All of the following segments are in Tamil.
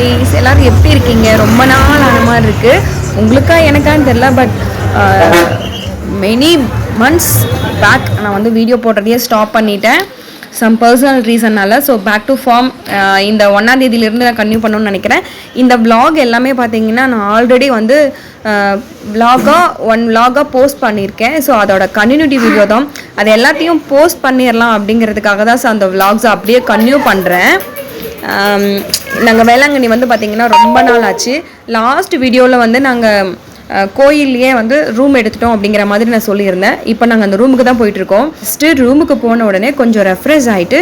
ஃபேமிலிஸ் எல்லோரும் எப்படி இருக்கீங்க? ரொம்ப நாள் ஆன மாதிரி இருக்குது. உங்களுக்கா எனக்கான்னு தெரில, பட் மெனி மந்த்ஸ் பேக் நான் வந்து வீடியோ போடுறதையே ஸ்டாப் பண்ணிட்டேன் சம் பர்சனல் ரீசன்னால். ஸோ பேக் டு ஃபார்ம் இந்த 1ஆம் தேதியிலேருந்து நான் கன்டினியூ பண்ணணும்னு நினைக்கிறேன். இந்த vlog எல்லாமே பார்த்தீங்கன்னா நான் ஆல்ரெடி வந்து vlog-ஆ போஸ்ட் பண்ணியிருக்கேன். ஸோ அதோட கன்டினியூட்டி வீடியோ தான். அது எல்லாத்தையும் போஸ்ட் பண்ணிடலாம் அப்படிங்கிறதுக்காக தான். ஸோ அந்த vlogs அப்படியே கன்டினியூ பண்ணுறேன். நாங்கள் வேளாங்கண்ணி வந்து பார்த்திங்கன்னா ரொம்ப நாள் ஆச்சு. லாஸ்ட் வீடியோவில் வந்து நாங்கள் கோயில்லையே வந்து ரூம் எடுத்துட்டோம் அப்படிங்கிற மாதிரி நான் சொல்லியிருந்தேன். இப்போ நாங்கள் அந்த ரூமுக்கு தான் போயிட்டுருக்கோம். ஃபஸ்ட்டு ரூமுக்கு போன உடனே கொஞ்சம் ரெஃப்ரெஷ் ஆகிட்டு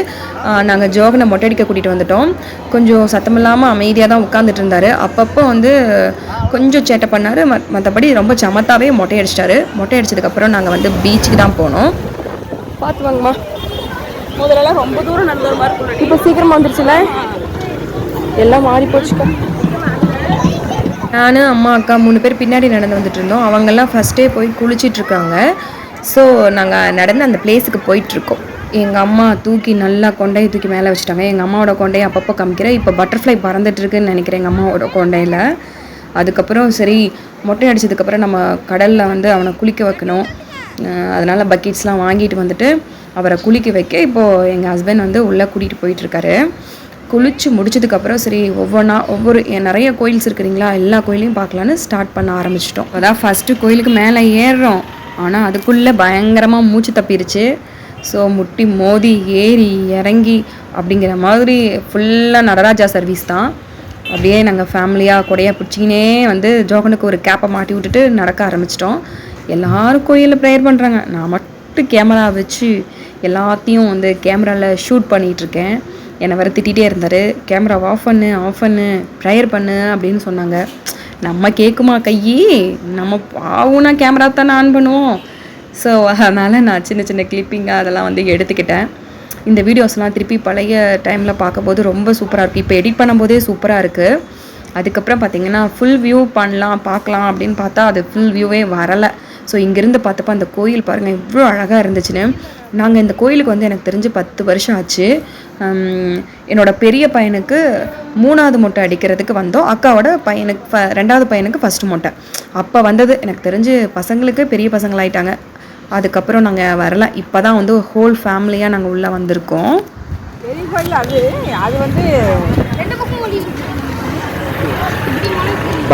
நாங்கள் ஜோகனை மொட்டை அடிக்க கூட்டிகிட்டு வந்துட்டோம். கொஞ்சம் சத்தமில்லாமல் அமைதியாக தான் உட்காந்துட்டு இருந்தார். அப்பப்போ வந்து கொஞ்சம் சேட்டை பண்ணார். மற்றபடி ரொம்ப சமத்தாகவே மொட்டை அடிச்சிட்டாரு. மொட்டை அடித்ததுக்கப்புறம் நாங்கள் வந்து பீச்சுக்கு தான் போனோம். பார்த்து வாங்கம்மா. முதலெல்லாம் ரொம்ப தூரம் நடந்த மாதிரி இருக்கும். இப்போ சீக்கிரமாக வந்துருச்சுல, எல்லாம் மாறி போச்சுக்கோ. நான் அம்மா அக்கா 3 பேர் பின்னாடி நடந்து வந்துட்டு இருந்தோம். அவங்கெல்லாம் ஃபஸ்ட்டே போய் குளிச்சிட்ருக்காங்க. ஸோ நாங்கள் நடந்து அந்த பிளேஸுக்கு போயிட்டுருக்கோம். எங்கள் அம்மா தூக்கி நல்லா கொண்டையை தூக்கி மேலே வச்சுட்டாங்க. எங்கள் அம்மாவோட கொண்டையை அப்பப்போ காமிக்கிறேன். இப்போ பட்டர்ஃப்ளை பறந்துட்டுருக்குன்னு நினைக்கிறேன் எங்கள் அம்மாவோட கொண்டையில். அதுக்கப்புறம் சரி மொட்டை அடித்ததுக்கப்புறம் நம்ம கடலில் வந்து அவனை குளிக்க வைக்கணும். அதனால் பக்கெட்ஸ்லாம் வாங்கிட்டு வந்துட்டு அவரை குளிக்க வைக்க இப்போது எங்கள் ஹஸ்பண்ட் வந்து உள்ளே கூட்டிகிட்டு போயிட்டுருக்காரு. குளித்து முடிச்சதுக்கப்புறம் சரி ஒவ்வொரு நிறைய கோயில்ஸ் இருக்குறீங்களா, எல்லா கோயிலையும் பார்க்கலான்னு ஸ்டார்ட் பண்ண ஆரம்பிச்சிட்டோம். அதான் ஃபஸ்ட்டு கோயிலுக்கு மேலே ஏறுறோம். ஆனால் அதுக்குள்ளே பயங்கரமாக மூச்சு தப்பிடுச்சு. ஸோ முட்டி மோதி ஏறி இறங்கி அப்படிங்கிற மாதிரி ஃபுல்லாக நடராஜா சர்வீஸ் தான். அப்படியே நாங்கள் ஃபேமிலியாக கொடையாக பிடிச்சிக்கினே வந்து ஜோகனுக்கு ஒரு கேப்பை மாட்டி விட்டுட்டு நடக்க ஆரம்பிச்சிட்டோம். எல்லோரும் கோயிலில் ப்ரேயர் பண்ணுறாங்க. நான் மட்டும் கேமரா வச்சு எல்லாத்தையும் வந்து கேமராவில் ஷூட் பண்ணிகிட்ருக்கேன். என்னை வேறு திட்டிகிட்டே இருந்தார். கேமரா ஆஃப் பண்ணு ப்ரேயர் பண்ணு அப்படின்னு சொன்னாங்க. நம்ம கேட்குமா கையி, நம்ம பாவுன்னா கேமரா தானே ஆன் பண்ணுவோம். ஸோ அதனால் நான் சின்ன சின்ன கிளிப்பிங்காக அதெல்லாம் வந்து எடுத்துக்கிட்டேன். இந்த வீடியோஸ்லாம் திருப்பி பழைய டைமில் பார்க்கும்போது ரொம்ப சூப்பராக இருக்குது. இப்போ எடிட் பண்ணும்போதே சூப்பராக இருக்குது. அதுக்கப்புறம் பார்த்திங்கன்னா ஃபுல் வியூ பார்க்கலாம் அப்படின்னு பார்த்தா அது ஃபுல் வியூவே வரலை. ஸோ இங்கேருந்து பார்த்தப்போ அந்த கோயில் பாருங்கள் எவ்வளோ அழகாக இருந்துச்சுன்னு. நாங்கள் இந்த கோயிலுக்கு வந்து எனக்கு தெரிஞ்சு 10 வருஷம் ஆச்சு. என்னோடய பெரிய பையனுக்கு 3ஆவது மொட்டை அடிக்கிறதுக்கு வந்தோம். அக்காவோட பையனுக்கு 2ஆவது பையனுக்கு ஃபஸ்ட்டு மொட்டை அப்போ வந்தது. எனக்கு தெரிஞ்சு பசங்களுக்கு பெரிய பசங்களாயிட்டாங்க. அதுக்கப்புறம் நாங்கள் வரல. இப்போ தான் வந்து ஹோல் ஃபேமிலியாக நாங்கள் உள்ளே வந்திருக்கோம். அது வந்து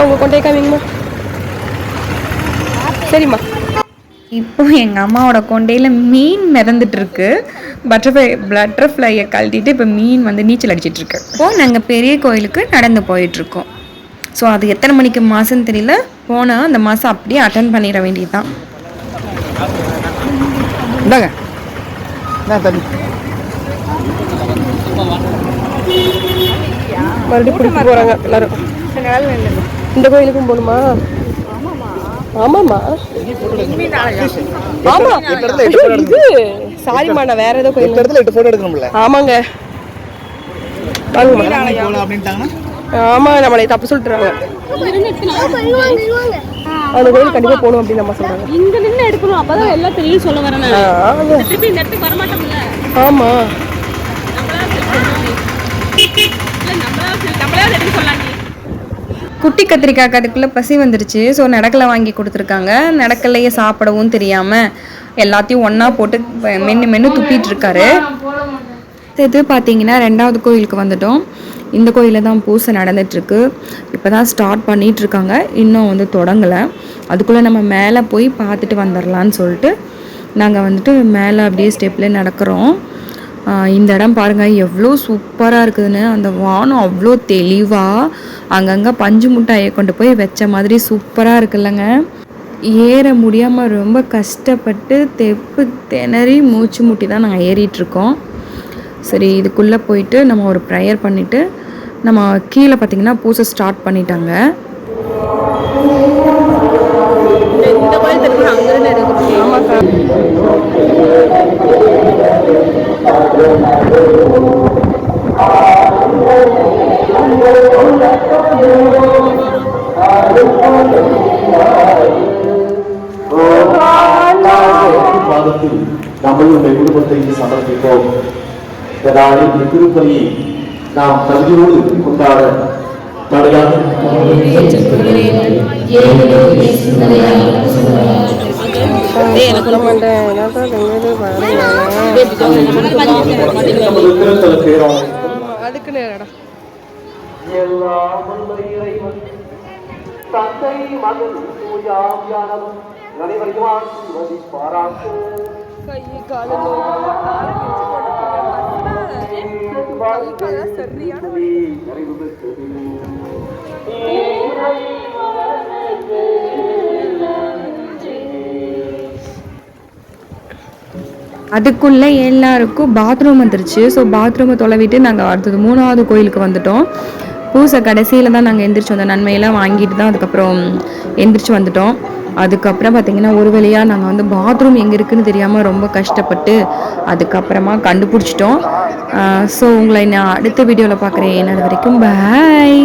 உங்கள் கொண்டே காமிங்கம்மா. சரிம்மா. இப்போ எங்கள் அம்மாவோட கொண்டையில் மீன் மிதந்துட்டுருக்கு. பட்டர்ஃப்ளையை கழட்டிட்டு இப்போ மீன் வந்து நீச்சல் அடிச்சிட்ருக்கு. இப்போது நாங்கள் பெரிய கோயிலுக்கு நடந்து போயிட்டுருக்கோம். ஸோ அது எத்தனை மணிக்கு மாதம்னு தெரியல. போனால் அந்த மாதம் அப்படியே அட்டன் பண்ணிட வேண்டியது தான். மறுபடியும் பிடிக்க போகிறாங்க எல்லோரும். இந்த கோயிலுக்கும் போகணுமா? ஆமாம்மா. ஆமாம் இது சாரிம்மா, நான் வேற ஏதோ கோயில் ஃபோட்டோ எடுக்கணும்ல. ஆமாங்க ஆமாம், நம்மளை தப்பு சொல்லிட்டுறாங்க. அந்த கோயில் கண்டிப்பாக போகணும் அப்படின்னு நம்ம சொல்கிறாங்க. இங்கே நின்று எடுக்கணும், அப்போ தான் எல்லாம் தெரியும் சொல்ல வரேன். ஆமாம் குட்டி கத்திரிக்காய்க்கு அதுக்குள்ளே பசி வந்துருச்சு. ஸோ நடக்கலை வாங்கி கொடுத்துருக்காங்க. நடக்கலையே சாப்பிடவும் தெரியாமல் எல்லாத்தையும் ஒன்றா போட்டு மென்று துப்பிட்டுருக்காரு. இது பார்த்தீங்கன்னா 2ஆவது கோயிலுக்கு வந்துட்டோம். இந்த கோயிலில் தான் பூசை நடந்துகிட்ருக்கு. இப்போ தான் ஸ்டார்ட் பண்ணிகிட்ருக்காங்க. இன்னும் வந்து தொடங்கலை. அதுக்குள்ளே நம்ம மேலே போய் பார்த்துட்டு வந்துடலான்னு சொல்லிட்டு நாங்கள் வந்துட்டு மேலே அப்படியே ஸ்டெப்பில் நடக்கிறோம். இந்த இடம் பாருங்கள் எவ்வளோ சூப்பராக இருக்குதுன்னு. அந்த வானம் அவ்வளோ தெளிவாக அங்கங்கே பஞ்சு முட்டாயை கொண்டு போய் வச்ச மாதிரி சூப்பராக இருக்குல்லங்க. ஏற முடியாமல் ரொம்ப கஷ்டப்பட்டு திணறி மூச்சு முட்டி தான் நாங்கள் ஏறிட்டுருக்கோம். சரி, இதுக்குள்ளே போயிட்டு நம்ம ஒரு ப்ரேயர் பண்ணிவிட்டு நம்ம கீழே பார்த்திங்கன்னா பூசை ஸ்டார்ட் பண்ணிட்டாங்க. ஆமாக்கா. நம்மளுடைய குடும்பத்தை சமர்ப்பிப்போம். திருப்பலியை நாம் தகுதியோடு கொண்டாட அதுக்கு நேரடா தந்தை மகன் தூயாவியானவர் அனைவரையும் ஆசீர்வதிப்பாராக. கை கால சரியான அதுக்குள்ளே எல்லாருக்கும் பாத்ரூம் வந்துருச்சு. ஸோ பாத்ரூமை தொலைவிட்டு நாங்கள் அடுத்தது 3வது கோயிலுக்கு வந்துட்டோம். பூசை கடைசியில் தான் நாங்கள் எந்திரிச்சு வந்தோம். நன்மையெல்லாம் வாங்கிட்டு தான் அதுக்கப்புறம் எந்திரிச்சு வந்துட்டோம். அதுக்கப்புறம் பார்த்திங்கன்னா ஒரு வழியாக நாங்கள் வந்து பாத்ரூம் எங்கே இருக்குதுன்னு தெரியாமல் ரொம்ப கஷ்டப்பட்டு அதுக்கப்புறமா கண்டுபிடிச்சிட்டோம். ஸோ உங்களை நான் அடுத்த வீடியோவில் பார்க்குறேன். அது வரைக்கும் பாய்.